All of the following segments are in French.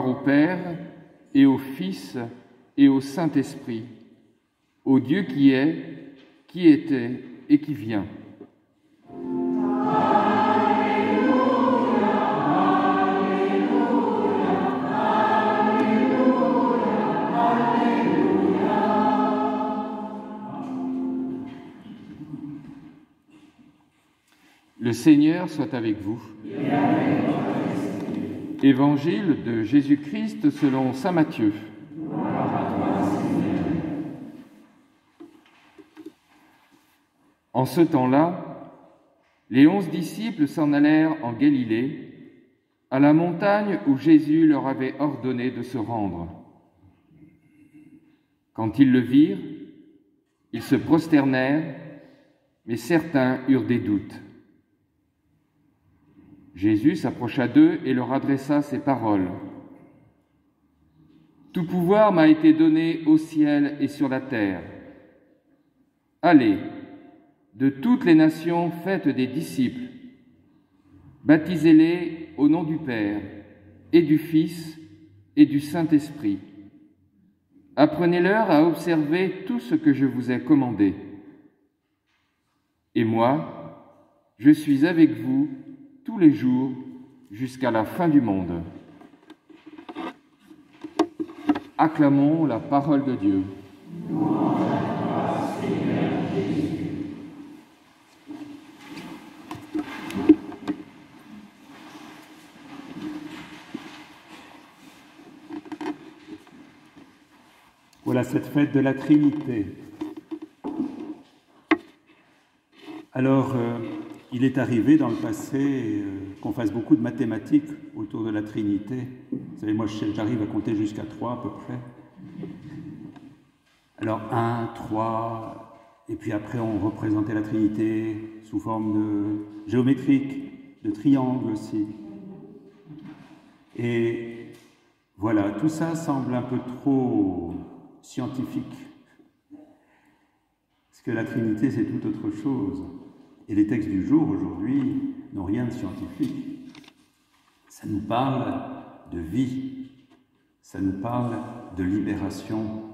Gloire au Père, et au Fils, et au Saint-Esprit, au Dieu qui est, qui était et qui vient. Le Seigneur soit avec vous. Évangile de Jésus-Christ selon saint Matthieu. En ce temps-là, les 11 disciples s'en allèrent en Galilée, à la montagne où Jésus leur avait ordonné de se rendre. Quand ils le virent, ils se prosternèrent, mais certains eurent des doutes. Jésus s'approcha d'eux et leur adressa ces paroles. « Tout pouvoir m'a été donné au ciel et sur la terre. Allez, de toutes les nations, faites des disciples. Baptisez-les au nom du Père et du Fils et du Saint-Esprit. Apprenez-leur à observer tout ce que je vous ai commandé. Et moi, je suis avec vous tous les jours jusqu'à la fin du monde. » Acclamons la parole de Dieu. Voilà cette fête de la Trinité. Alors, il est arrivé dans le passé qu'on fasse beaucoup de mathématiques autour de la Trinité. Vous savez, moi, j'arrive à compter jusqu'à 3 à peu près. Alors, 1, 3, et puis après, on représentait la Trinité sous forme de géométrique, de triangle aussi. Et voilà, tout ça semble un peu trop scientifique. Parce que la Trinité, c'est tout autre chose. Et les textes du jour, aujourd'hui, n'ont rien de scientifique. Ça nous parle de vie, ça nous parle de libération,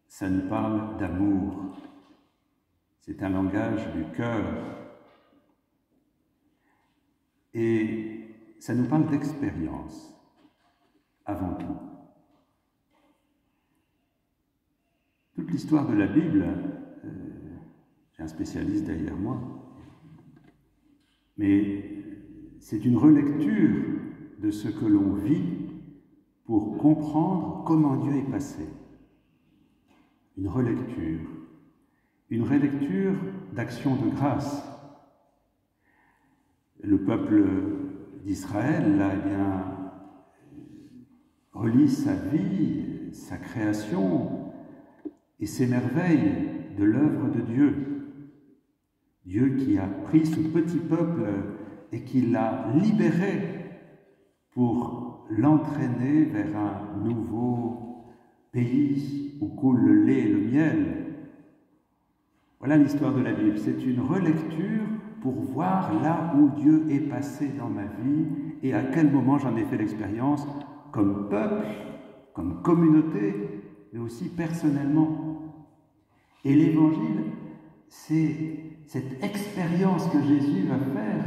ça nous parle d'amour. C'est un langage du cœur. Et ça nous parle d'expérience, avant tout. Toute l'histoire de la Bible, j'ai un spécialiste derrière moi, mais c'est une relecture de ce que l'on vit pour comprendre comment Dieu est passé. Une relecture d'action de grâce. Le peuple d'Israël, là, eh bien, relie sa vie, sa création et s'émerveille de l'œuvre de Dieu. Dieu qui a pris ce petit peuple et qui l'a libéré pour l'entraîner vers un nouveau pays où coule le lait et le miel. Voilà l'histoire de la Bible. C'est une relecture pour voir là où Dieu est passé dans ma vie et à quel moment j'en ai fait l'expérience comme peuple, comme communauté, mais aussi personnellement. Et l'Évangile, c'est cette expérience que Jésus va faire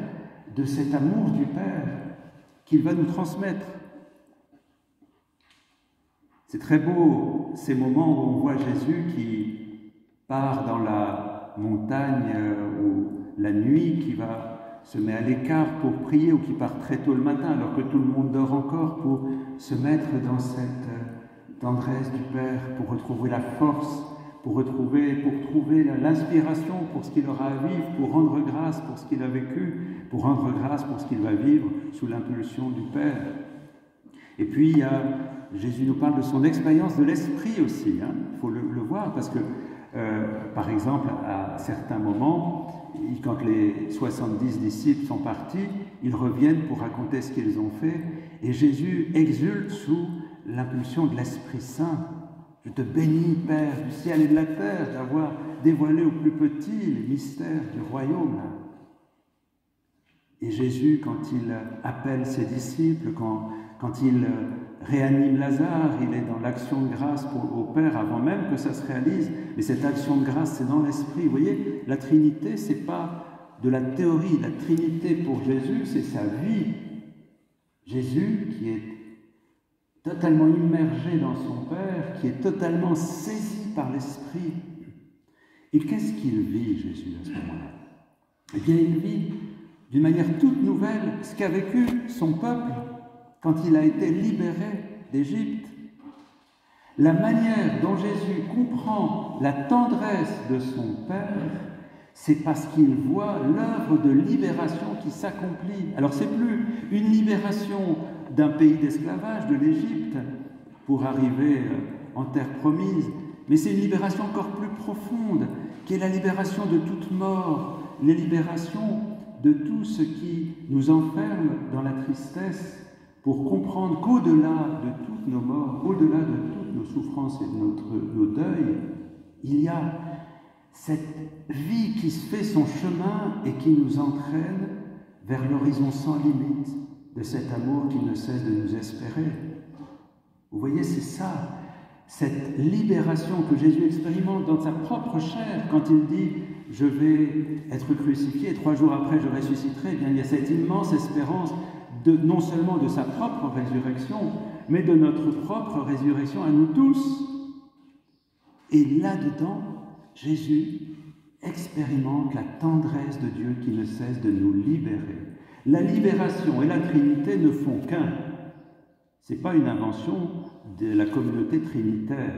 de cet amour du Père qu'il va nous transmettre. C'est très beau, ces moments où on voit Jésus qui part dans la montagne ou la nuit, qui se met à l'écart pour prier ou qui part très tôt le matin alors que tout le monde dort encore pour se mettre dans cette tendresse du Père, pour retrouver la force, pour trouver l'inspiration pour ce qu'il aura à vivre, pour rendre grâce pour ce qu'il a vécu, pour rendre grâce pour ce qu'il va vivre sous l'impulsion du Père. Et puis, Jésus nous parle de son expérience de l'Esprit aussi. Il faut le voir parce que, par exemple, à certains moments, quand les 70 disciples sont partis, ils reviennent pour raconter ce qu'ils ont fait et Jésus exulte sous l'impulsion de l'Esprit Saint. Je te bénis, Père, du ciel et de la terre, d'avoir dévoilé aux plus petits les mystères du royaume. Et Jésus, quand il appelle ses disciples, quand quand il réanime Lazare, il est dans l'action de grâce au Père avant même que ça se réalise. Mais cette action de grâce, c'est dans l'esprit. Vous voyez, la Trinité, ce n'est pas de la théorie. La Trinité pour Jésus, c'est sa vie. Jésus qui est totalement immergé dans son Père, qui est totalement saisi par l'Esprit. Et qu'est-ce qu'il vit, Jésus, à ce moment-là? Eh bien, il vit d'une manière toute nouvelle ce qu'a vécu son peuple quand il a été libéré d'Égypte. La manière dont Jésus comprend la tendresse de son Père, c'est parce qu'il voit l'œuvre de libération qui s'accomplit. Alors, c'est plus une libération d'un pays d'esclavage, de l'Égypte, pour arriver en terre promise, mais c'est une libération encore plus profonde, qui est la libération de toute mort, la libération de tout ce qui nous enferme dans la tristesse, pour comprendre qu'au-delà de toutes nos morts, au-delà de toutes nos souffrances et de nos deuils, il y a cette vie qui se fait son chemin et qui nous entraîne vers l'horizon sans limite de cet amour qui ne cesse de nous espérer. Vous voyez, c'est ça, cette libération que Jésus expérimente dans sa propre chair quand il dit « Je vais être crucifié et 3 jours après je ressusciterai », eh bien, il y a cette immense espérance non seulement de sa propre résurrection, mais de notre propre résurrection à nous tous. Et là-dedans, Jésus expérimente la tendresse de Dieu qui ne cesse de nous libérer. La libération et la Trinité ne font qu'un. Ce n'est pas une invention de la communauté trinitaire,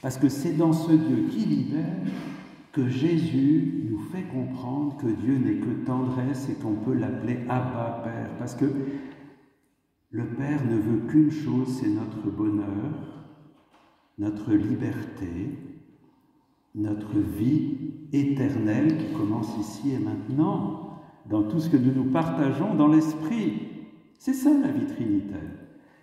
parce que c'est dans ce Dieu qui libère que Jésus nous fait comprendre que Dieu n'est que tendresse et qu'on peut l'appeler Abba Père, parce que le Père ne veut qu'une chose, c'est notre bonheur, notre liberté, notre vie éternelle qui commence ici et maintenant, dans tout ce que nous partageons dans l'esprit. C'est ça la vie trinitaire.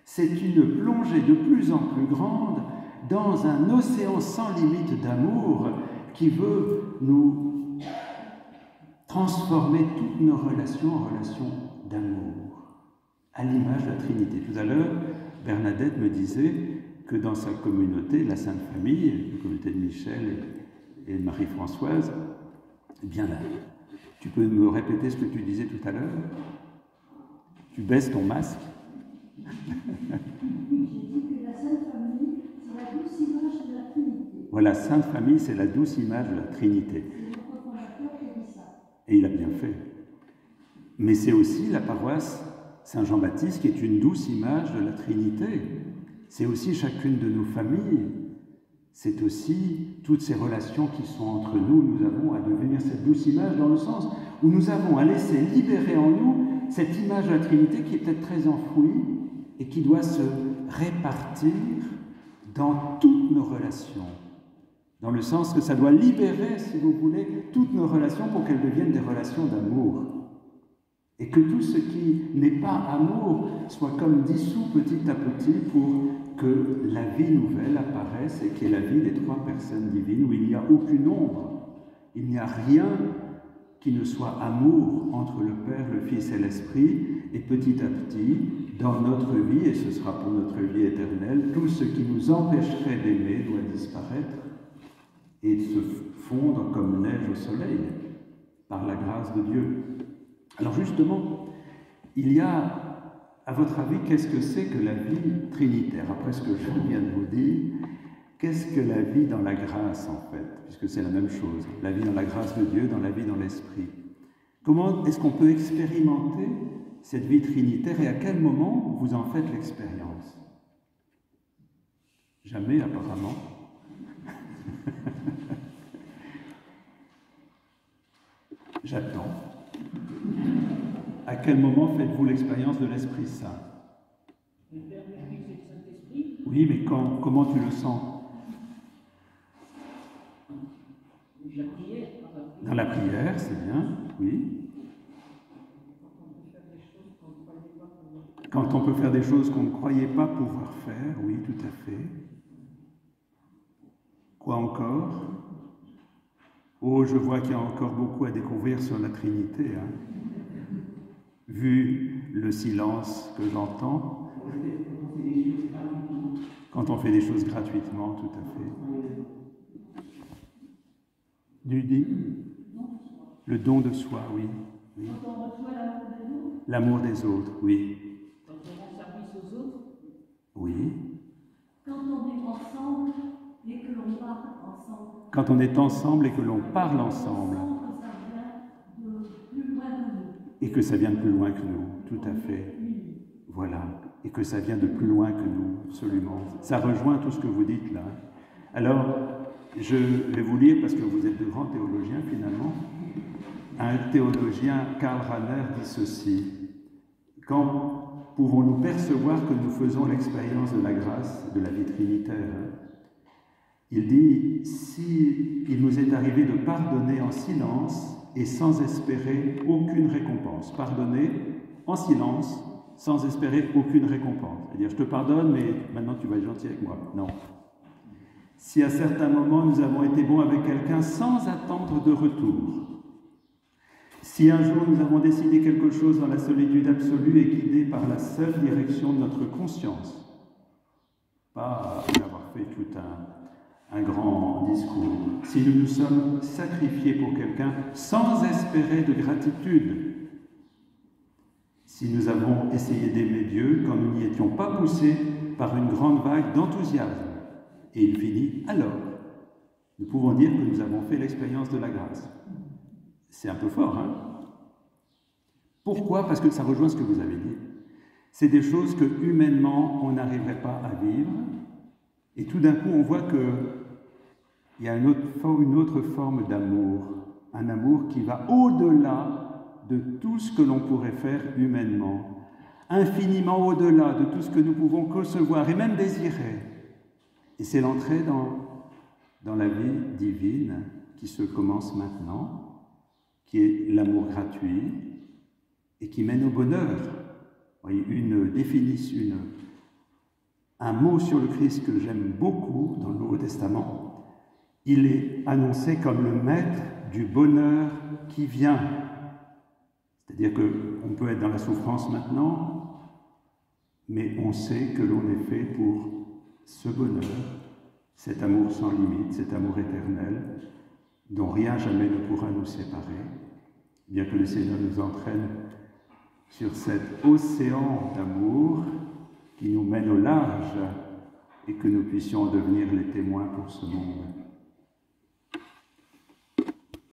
C'est une plongée de plus en plus grande dans un océan sans limite d'amour qui veut nous transformer toutes nos relations en relations d'amour, à l'image de la Trinité. Tout à l'heure, Bernadette me disait que dans sa communauté, la Sainte Famille, la communauté de Michel et de Marie-Françoise, eh bien là, tu peux me répéter ce que tu disais tout à l'heure? Tu baisses ton masque? Voilà, Sainte Famille, c'est la douce image de la Trinité. Et il a bien fait. Mais c'est aussi la paroisse Saint-Jean-Baptiste qui est une douce image de la Trinité. C'est aussi chacune de nos familles. C'est aussi toutes ces relations qui sont entre nous. Nous avons à devenir cette douce image dans le sens où nous avons à laisser libérer en nous cette image de la Trinité qui est peut-être très enfouie et qui doit se répartir dans toutes nos relations. Dans le sens que ça doit libérer, si vous voulez, toutes nos relations pour qu'elles deviennent des relations d'amour. Et que tout ce qui n'est pas amour soit comme dissous petit à petit pour que la vie nouvelle apparaisse et qu'il y ait la vie des 3 personnes divines où il n'y a aucune ombre, il n'y a rien qui ne soit amour entre le Père, le Fils et l'Esprit, et petit à petit, dans notre vie, et ce sera pour notre vie éternelle, tout ce qui nous empêcherait d'aimer doit disparaître et se fondre comme neige au soleil, par la grâce de Dieu. Alors justement, il y a, à votre avis, qu'est-ce que c'est que la vie trinitaire? Après ce que je viens de vous dire, qu'est-ce que la vie dans la grâce, en fait? Puisque c'est la même chose, la vie dans la grâce de Dieu, dans la vie dans l'Esprit. Comment est-ce qu'on peut expérimenter cette vie trinitaire et à quel moment vous en faites l'expérience? Jamais, apparemment. J'attends. À quel moment faites-vous l'expérience de l'Esprit Saint? Oui, mais comment tu le sens? Dans la prière, c'est bien, oui. Quand on peut faire des choses qu'on ne croyait pas pouvoir faire, oui, tout à fait. Quoi encore? Oh, je vois qu'il y a encore beaucoup à découvrir sur la Trinité. Vu le silence que j'entends, Quand on fait des choses gratuitement, tout à fait. Le don de soi, oui. Oui. Quand on reçoit L'amour des autres, oui. Quand on rend service aux autres. Oui. Quand on est ensemble et que l'on parle ensemble. Quand on est ensemble et que l'on parle ensemble. Et que ça vient de plus loin que nous, tout à fait. Voilà. Et que ça vient de plus loin que nous, absolument. Ça rejoint tout ce que vous dites là. Alors, je vais vous lire, parce que vous êtes de grands théologiens finalement. Un théologien, Karl Rahner, dit ceci. Quand pouvons-nous percevoir que nous faisons l'expérience de la grâce, de la vie trinitaire? Il dit, si il nous est arrivé de pardonner en silence et sans espérer aucune récompense. Pardonner en silence, sans espérer aucune récompense. C'est-à-dire, je te pardonne, mais maintenant tu vas être gentil avec moi. Non. Si à certains moments nous avons été bons avec quelqu'un sans attendre de retour, si un jour nous avons décidé quelque chose dans la solitude absolue et guidé par la seule direction de notre conscience, pas d'avoir fait tout un grand discours, si nous nous sommes sacrifiés pour quelqu'un sans espérer de gratitude, si nous avons essayé d'aimer Dieu quand nous n'y étions pas poussés par une grande vague d'enthousiasme, et il finit alors, nous pouvons dire que nous avons fait l'expérience de la grâce. C'est un peu fort, hein? Pourquoi? Parce que ça rejoint ce que vous avez dit. C'est des choses que humainement on n'arriverait pas à vivre, et tout d'un coup on voit qu'il y a une autre forme d'amour, un amour qui va au-delà de tout ce que l'on pourrait faire humainement, infiniment au-delà de tout ce que nous pouvons concevoir et même désirer. Et c'est l'entrée dans la vie divine qui se commence maintenant, qui est l'amour gratuit et qui mène au bonheur. Vous voyez, une définition, un mot sur le Christ que j'aime beaucoup dans le Nouveau Testament. Il est annoncé comme le maître du bonheur qui vient. C'est-à-dire qu'on peut être dans la souffrance maintenant, mais on sait que l'on est fait pour ce bonheur, cet amour sans limite, cet amour éternel, dont rien jamais ne pourra nous séparer, bien que le Seigneur nous entraîne sur cet océan d'amour qui nous mène au large et que nous puissions devenir les témoins pour ce monde.